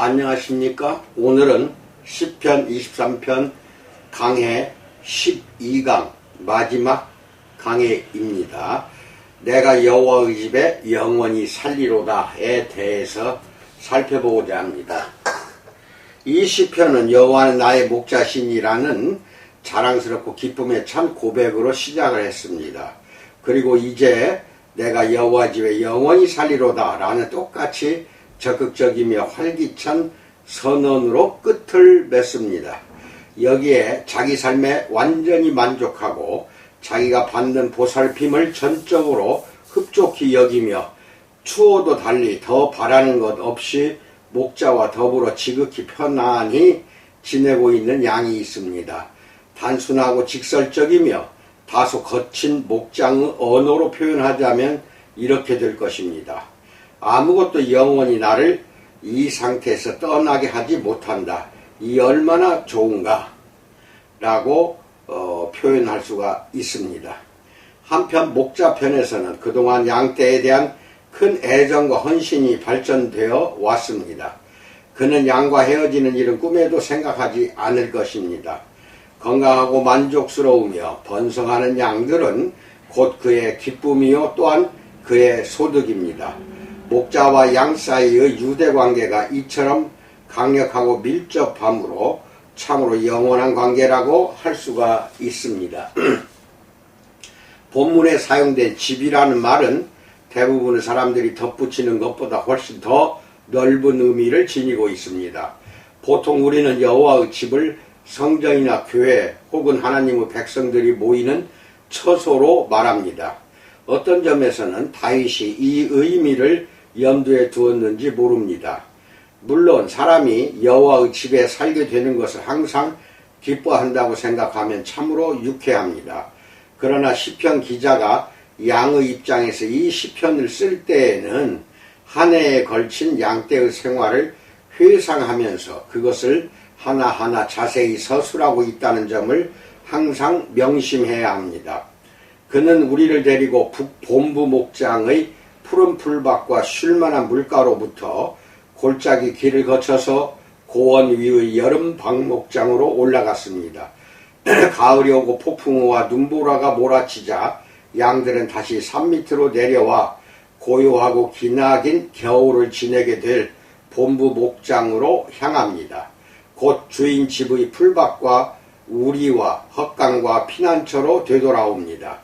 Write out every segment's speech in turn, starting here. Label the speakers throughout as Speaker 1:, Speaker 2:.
Speaker 1: 안녕하십니까? 오늘은 시편 23편 강해 12강 마지막 강해입니다. 내가 여호와의 집에 영원히 살리로다에 대해서 살펴보고자 합니다. 이 시편은 여호와는 나의 목자시니라는 자랑스럽고 기쁨의 찬 고백으로 시작을 했습니다. 그리고 이제 내가 여호와 집에 영원히 살리로다 라는 똑같이 적극적이며 활기찬 선언으로 끝을 맺습니다. 여기에 자기 삶에 완전히 만족하고 자기가 받는 보살핌을 전적으로 흡족히 여기며 추호도 달리 더 바라는 것 없이 목자와 더불어 지극히 편안히 지내고 있는 양이 있습니다. 단순하고 직설적이며 다소 거친 목장의 언어로 표현하자면 이렇게 될 것입니다. 아무것도 영원히 나를 이 상태에서 떠나게 하지 못한다. 이 얼마나 좋은가 라고 표현할 수가 있습니다. 한편 목자편에서는 그동안 양떼에 대한 큰 애정과 헌신이 발전되어 왔습니다. 그는 양과 헤어지는 일은 꿈에도 생각하지 않을 것입니다. 건강하고 만족스러우며 번성하는 양들은 곧 그의 기쁨이요 또한 그의 소득입니다. 목자와 양 사이의 유대관계가 이처럼 강력하고 밀접함으로 참으로 영원한 관계라고 할 수가 있습니다. 본문에 사용된 집이라는 말은 대부분의 사람들이 덧붙이는 것보다 훨씬 더 넓은 의미를 지니고 있습니다. 보통 우리는 여호와의 집을 성전이나 교회 혹은 하나님의 백성들이 모이는 처소로 말합니다. 어떤 점에서는 다윗이 이 의미를 염두에 두었는지 모릅니다. 물론 사람이 여호와의 집에 살게 되는 것을 항상 기뻐한다고 생각하면 참으로 유쾌합니다. 그러나 시편 기자가 양의 입장에서 이 시편을 쓸 때에는 한 해에 걸친 양떼의 생활을 회상하면서 그것을 하나하나 자세히 서술하고 있다는 점을 항상 명심해야 합니다. 그는 우리를 데리고 북본부 목장의 푸른 풀밭과 쉴만한 물가로부터 골짜기 길을 거쳐서 고원 위의 여름 방목장으로 올라갔습니다. 가을이 오고 폭풍우와 눈보라가 몰아치자 양들은 다시 산 밑으로 내려와 고요하고 기나긴 겨울을 지내게 될 본부 목장으로 향합니다. 곧 주인 집의 풀밭과 우리와 헛강과 피난처로 되돌아옵니다.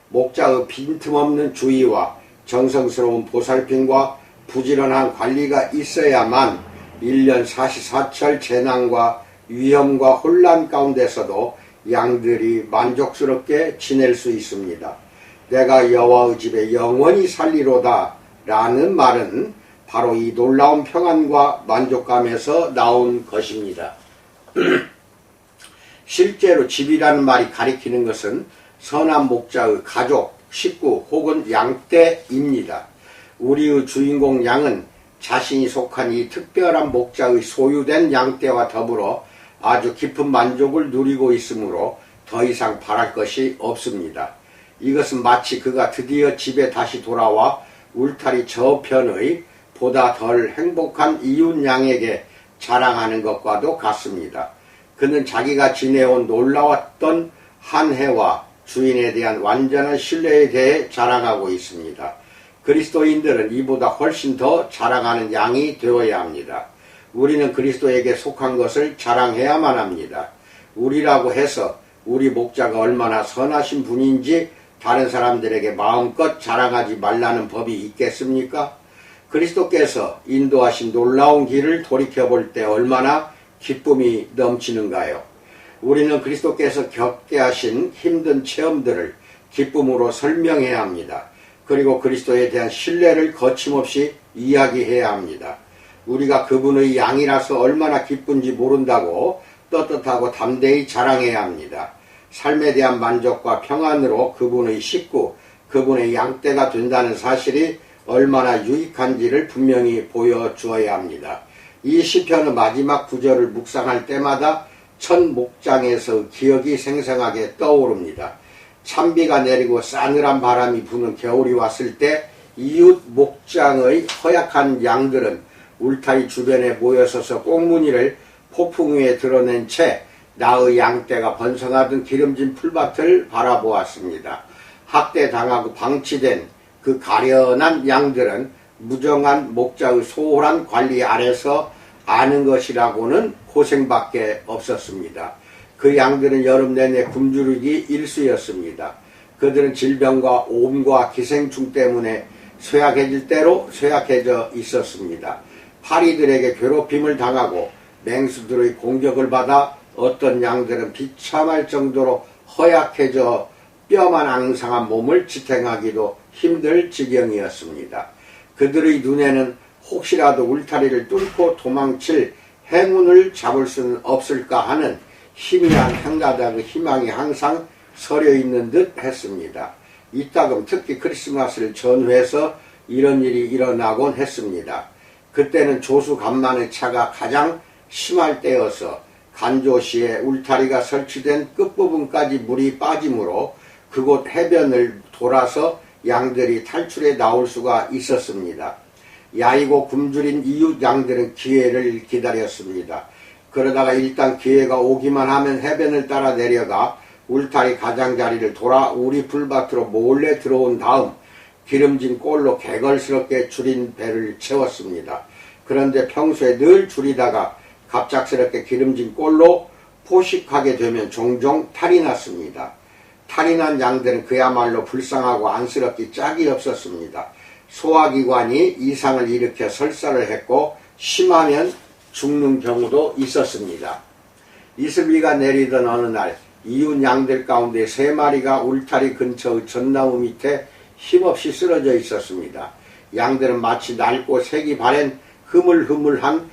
Speaker 1: 목자의 빈틈없는 주의와 정성스러운 보살핌과 부지런한 관리가 있어야만 1년 44철 재난과 위험과 혼란 가운데서도 양들이 만족스럽게 지낼 수 있습니다. 내가 여호와의 집에 영원히 살리로다 라는 말은 바로 이 놀라운 평안과 만족감에서 나온 것입니다. 실제로 집이라는 말이 가리키는 것은 선한 목자의 가족, 식구 혹은 양떼입니다. 우리의 주인공 양은 자신이 속한 이 특별한 목자의 소유된 양떼와 더불어 아주 깊은 만족을 누리고 있으므로 더 이상 바랄 것이 없습니다. 이것은 마치 그가 드디어 집에 다시 돌아와 울타리 저편의 보다 덜 행복한 이웃 양에게 자랑하는 것과도 같습니다. 그는 자기가 지내온 놀라웠던 한 해와 주인에 대한 완전한 신뢰에 대해 자랑하고 있습니다. 그리스도인들은 이보다 훨씬 더 자랑하는 양이 되어야 합니다. 우리는 그리스도에게 속한 것을 자랑해야만 합니다. 우리라고 해서 우리 목자가 얼마나 선하신 분인지 다른 사람들에게 마음껏 자랑하지 말라는 법이 있겠습니까? 그리스도께서 인도하신 놀라운 길을 돌이켜볼 때 얼마나 기쁨이 넘치는가요? 우리는 그리스도께서 겪게 하신 힘든 체험들을 기쁨으로 설명해야 합니다. 그리고 그리스도에 대한 신뢰를 거침없이 이야기해야 합니다. 우리가 그분의 양이라서 얼마나 기쁜지 모른다고 떳떳하고 담대히 자랑해야 합니다. 삶에 대한 만족과 평안으로 그분의 식구, 그분의 양떼가 된다는 사실이 얼마나 유익한지를 분명히 보여주어야 합니다. 이 시편의 마지막 구절을 묵상할 때마다 첫 목장에서 기억이 생생하게 떠오릅니다. 찬비가 내리고 싸늘한 바람이 부는 겨울이 왔을 때 이웃 목장의 허약한 양들은 울타리 주변에 모여서서 꽁무니를 폭풍 위에 드러낸 채 나의 양떼가 번성하던 기름진 풀밭을 바라보았습니다. 학대당하고 방치된 그 가련한 양들은 무정한 목자의 소홀한 관리 아래서 아는 것이라고는 고생밖에 없었습니다. 그 양들은 여름 내내 굶주리기 일쑤였습니다. 그들은 질병과 옴과 기생충 때문에 쇠약해질 대로 쇠약해져 있었습니다. 파리들에게 괴롭힘을 당하고 맹수들의 공격을 받아 어떤 양들은 비참할 정도로 허약해져 뼈만 앙상한 몸을 지탱하기도 힘들 지경이었습니다. 그들의 눈에는 혹시라도 울타리를 뚫고 도망칠 행운을 잡을 수는 없을까 하는 희미한 한 가닥의 희망이 항상 서려 있는 듯 했습니다. 이따금 특히 크리스마스를 전후해서 이런 일이 일어나곤 했습니다. 그때는 조수간만의 차가 가장 심할 때여서 간조시에 울타리가 설치된 끝부분까지 물이 빠지므로 그곳 해변을 돌아서 양들이 탈출해 나올 수가 있었습니다. 야이고 굶주린 이웃 양들은 기회를 기다렸습니다. 그러다가 일단 기회가 오기만 하면 해변을 따라 내려가 울타리 가장자리를 돌아 우리 풀밭으로 몰래 들어온 다음 기름진 꼴로 개걸스럽게 줄인 배를 채웠습니다. 그런데 평소에 늘 줄이다가 갑작스럽게 기름진 꼴로 포식하게 되면 종종 탈이 났습니다. 탈이 난 양들은 그야말로 불쌍하고 안쓰럽기 짝이 없었습니다. 소화기관이 이상을 일으켜 설사를 했고 심하면 죽는 경우도 있었습니다. 이슬비가 내리던 어느 날 이웃 양들 가운데 3마리가 울타리 근처의 전나무 밑에 힘없이 쓰러져 있었습니다. 양들은 마치 낡고 색이 바랜 흐물흐물한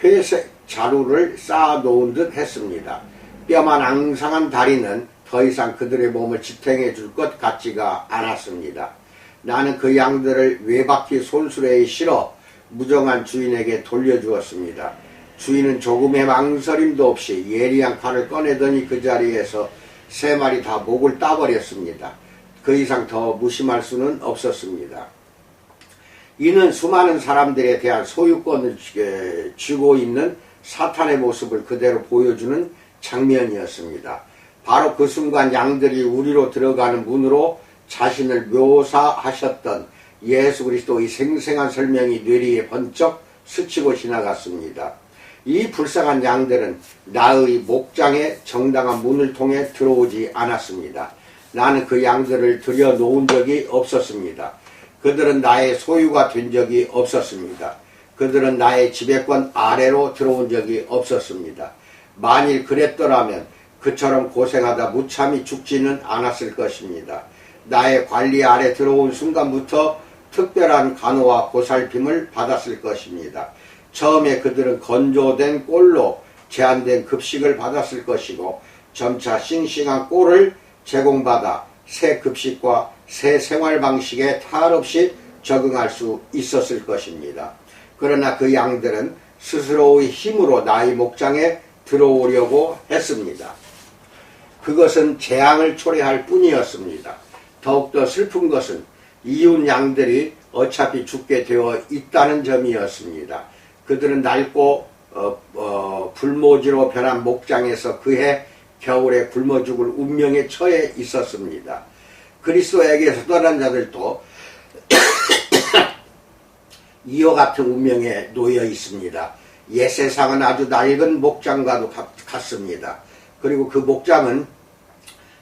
Speaker 1: 회색 자루를 쌓아놓은 듯 했습니다. 뼈만 앙상한 다리는 더 이상 그들의 몸을 지탱해 줄 것 같지가 않았습니다. 나는 그 양들을 외바퀴 손수레에 실어 무정한 주인에게 돌려주었습니다. 주인은 조금의 망설임도 없이 예리한 칼을 꺼내더니 그 자리에서 3마리 다 목을 따버렸습니다. 그 이상 더 무심할 수는 없었습니다. 이는 수많은 사람들에 대한 소유권을 쥐고 있는 사탄의 모습을 그대로 보여주는 장면이었습니다. 바로 그 순간 양들이 우리로 들어가는 문으로 자신을 묘사하셨던 예수 그리스도의 생생한 설명이 뇌리에 번쩍 스치고 지나갔습니다. 이 불쌍한 양들은 나의 목장에 정당한 문을 통해 들어오지 않았습니다. 나는 그 양들을 들여놓은 적이 없었습니다. 그들은 나의 소유가 된 적이 없었습니다. 그들은 나의 지배권 아래로 들어온 적이 없었습니다. 만일 그랬더라면 그처럼 고생하다 무참히 죽지는 않았을 것입니다. 나의 관리 아래 들어온 순간부터 특별한 간호와 보살핌을 받았을 것입니다. 처음에 그들은 건조된 꼴로 제한된 급식을 받았을 것이고 점차 싱싱한 꼴을 제공받아 새 급식과 새 생활 방식에 탈 없이 적응할 수 있었을 것입니다. 그러나 그 양들은 스스로의 힘으로 나의 목장에 들어오려고 했습니다. 그것은 재앙을 초래할 뿐이었습니다. 더욱더 슬픈 것은 이웃 양들이 어차피 죽게 되어 있다는 점이었습니다. 그들은 낡고 불모지로 변한 목장에서 그해 겨울에 굶어 죽을 운명에 처해 있었습니다. 그리스도에게서 떠난 자들도 이와 같은 운명에 놓여 있습니다. 옛 세상은 아주 낡은 목장과도 같습니다. 그리고 그 목장은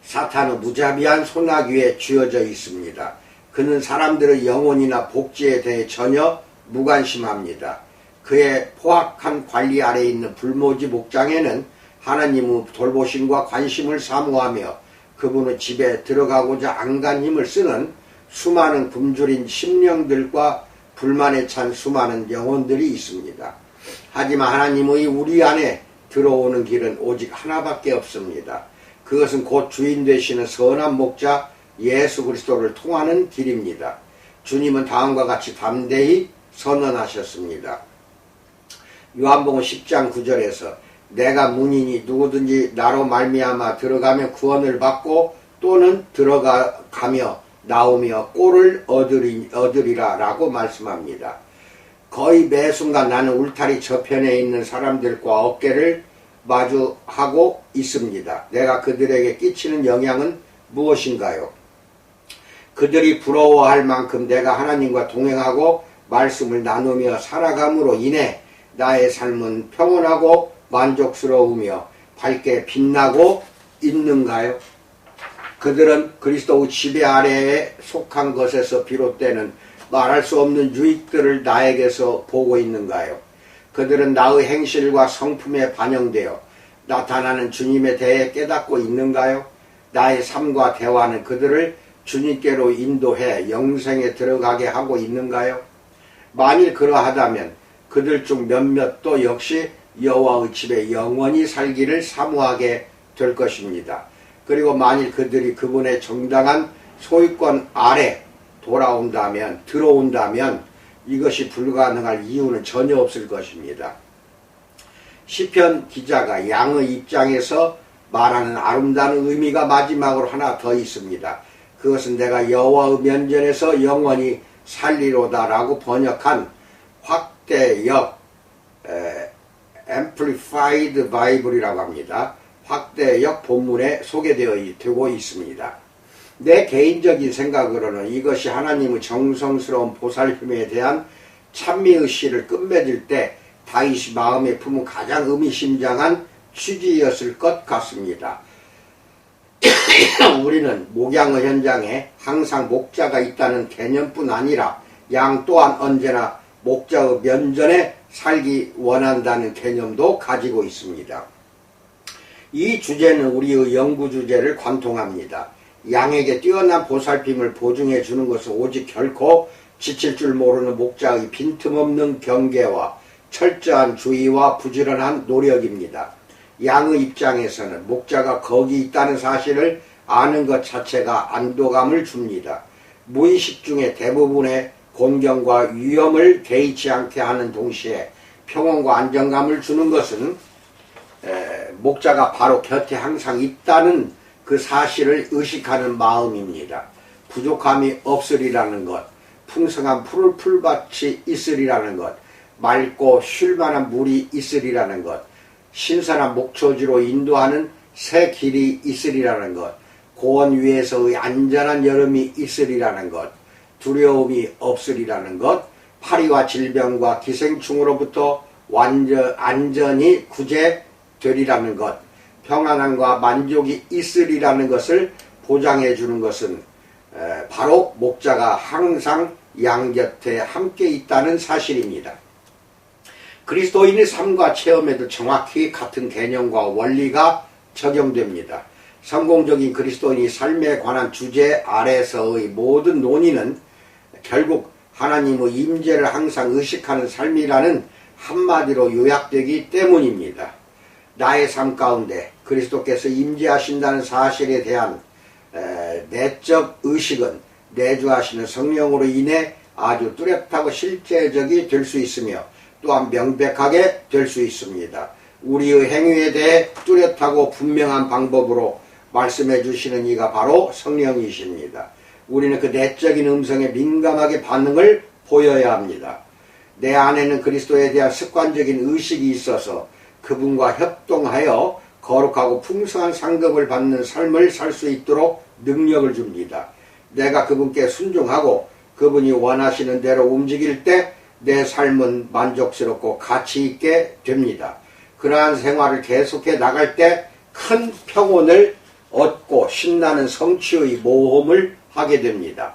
Speaker 1: 사탄의 무자비한 손아귀에 쥐어져 있습니다. 그는 사람들의 영혼이나 복지에 대해 전혀 무관심합니다. 그의 포악한 관리 아래에 있는 불모지 목장에는 하나님의 돌보심과 관심을 사모하며 그분의 집에 들어가고자 안간 힘을 쓰는 수많은 굶주린 심령들과 불만에 찬 수많은 영혼들이 있습니다. 하지만 하나님의 우리 안에 들어오는 길은 오직 하나밖에 없습니다. 그것은 곧 주인 되시는 선한 목자 예수 그리스도를 통하는 길입니다. 주님은 다음과 같이 담대히 선언하셨습니다. 요한복음 10장 9절에서 내가 문이니 누구든지 나로 말미암아 들어가면 구원을 받고 또는 들어가며 나오며 꼴을 얻으리라 라고 말씀합니다. 거의 매 순간 나는 울타리 저편에 있는 사람들과 어깨를 마주하고 있습니다. 내가 그들에게 끼치는 영향은 무엇인가요? 그들이 부러워할 만큼 내가 하나님과 동행하고 말씀을 나누며 살아감으로 인해 나의 삶은 평온하고 만족스러우며 밝게 빛나고 있는가요? 그들은 그리스도의 지배 아래에 속한 것에서 비롯되는 말할 수 없는 유익들을 나에게서 보고 있는가요? 그들은 나의 행실과 성품에 반영되어 나타나는 주님에 대해 깨닫고 있는가요? 나의 삶과 대화는 그들을 주님께로 인도해 영생에 들어가게 하고 있는가요? 만일 그러하다면 그들 중 몇몇도 역시 여호와의 집에 영원히 살기를 사모하게 될 것입니다. 그리고 만일 그들이 그분의 정당한 소유권 아래 들어온다면 이것이 불가능할 이유는 전혀 없을 것입니다. 시편 기자가 양의 입장에서 말하는 아름다운 의미가 마지막으로 하나 더 있습니다. 그것은 내가 여호와의 면전에서 영원히 살리로다라고 번역한 확대역 Amplified Bible이라고 합니다. 확대역 본문에 소개되고 있습니다. 내 개인적인 생각으로는 이것이 하나님의 정성스러운 보살핌에 대한 찬미의식을 끝맺을 때 다윗이 마음에 품은 가장 의미심장한 취지였을 것 같습니다. 우리는 목양의 현장에 항상 목자가 있다는 개념뿐 아니라 양 또한 언제나 목자의 면전에 살기 원한다는 개념도 가지고 있습니다. 이 주제는 우리의 연구 주제를 관통합니다. 양에게 뛰어난 보살핌을 보증해 주는 것은 오직 결코 지칠 줄 모르는 목자의 빈틈없는 경계와 철저한 주의와 부지런한 노력입니다. 양의 입장에서는 목자가 거기 있다는 사실을 아는 것 자체가 안도감을 줍니다. 무의식 중에 대부분의 곤경과 위험을 개의치 않게 하는 동시에 평온과 안정감을 주는 것은 목자가 바로 곁에 항상 있다는 그 사실을 의식하는 마음입니다. 부족함이 없으리라는 것, 풍성한 풀밭이 있으리라는 것, 맑고 쉴만한 물이 있으리라는 것, 신선한 목초지로 인도하는 새 길이 있으리라는 것, 고원 위에서의 안전한 여름이 있으리라는 것, 두려움이 없으리라는 것, 파리와 질병과 기생충으로부터 안전히 구제되리라는 것, 평안함과 만족이 있으리라는 것을 보장해 주는 것은 바로 목자가 항상 양 곁에 함께 있다는 사실입니다. 그리스도인의 삶과 체험에도 정확히 같은 개념과 원리가 적용됩니다. 성공적인 그리스도인의 삶에 관한 주제 아래서의 모든 논의는 결국 하나님의 임재를 항상 의식하는 삶이라는 한마디로 요약되기 때문입니다. 나의 삶 가운데 그리스도께서 임재하신다는 사실에 대한 내적 의식은 내주하시는 성령으로 인해 아주 뚜렷하고 실제적이 될 수 있으며 또한 명백하게 될 수 있습니다. 우리의 행위에 대해 뚜렷하고 분명한 방법으로 말씀해 주시는 이가 바로 성령이십니다. 우리는 그 내적인 음성에 민감하게 반응을 보여야 합니다. 내 안에는 그리스도에 대한 습관적인 의식이 있어서 그분과 협동하여 거룩하고 풍성한 상급을 받는 삶을 살 수 있도록 능력을 줍니다. 내가 그분께 순종하고 그분이 원하시는 대로 움직일 때 내 삶은 만족스럽고 가치 있게 됩니다. 그러한 생활을 계속해 나갈 때 큰 평온을 얻고 신나는 성취의 모험을 하게 됩니다.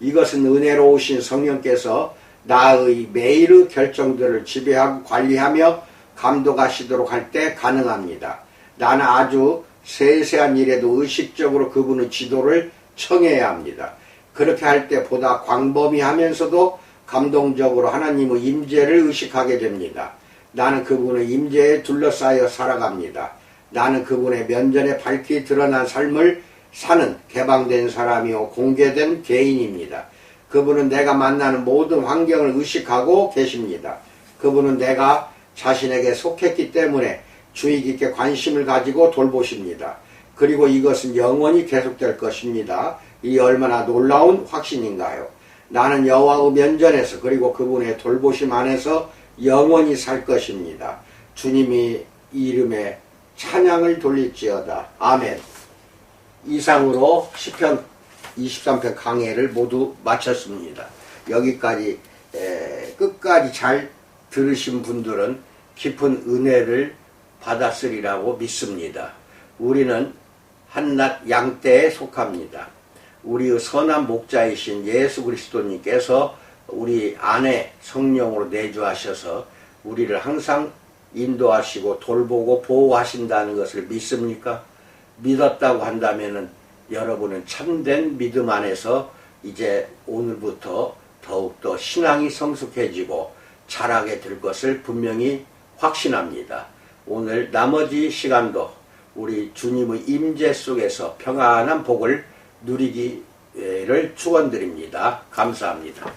Speaker 1: 이것은 은혜로우신 성령께서 나의 매일의 결정들을 지배하고 관리하며 감독하시도록 할 때 가능합니다. 나는 아주 세세한 일에도 의식적으로 그분의 지도를 청해야 합니다. 그렇게 할 때 보다 광범위하면서도 감동적으로 하나님의 임재를 의식하게 됩니다. 나는 그분의 임재에 둘러싸여 살아갑니다. 나는 그분의 면전에 밝히 드러난 삶을 사는 개방된 사람이요 공개된 개인입니다. 그분은 내가 만나는 모든 환경을 의식하고 계십니다. 그분은 내가 자신에게 속했기 때문에 주의 깊게 관심을 가지고 돌보십니다. 그리고 이것은 영원히 계속될 것입니다. 이 얼마나 놀라운 확신인가요? 나는 여호와의 면전에서 그리고 그분의 돌보심 안에서 영원히 살 것입니다. 주님이 이름에 찬양을 돌릴지어다. 아멘. 이상으로 시편 23편 강해를 모두 마쳤습니다. 여기까지 끝까지 잘 들으신 분들은 깊은 은혜를 받았으리라고 믿습니다. 우리는 한낱 양떼에 속합니다. 우리의 선한 목자이신 예수 그리스도님께서 우리 안에 성령으로 내주하셔서 우리를 항상 인도하시고 돌보고 보호하신다는 것을 믿습니까? 믿었다고 한다면 여러분은 참된 믿음 안에서 이제 오늘부터 더욱더 신앙이 성숙해지고 자라게 될 것을 분명히 확신합니다. 오늘 나머지 시간도 우리 주님의 임재 속에서 평안한 복을 누리기를 축원드립니다. 감사합니다.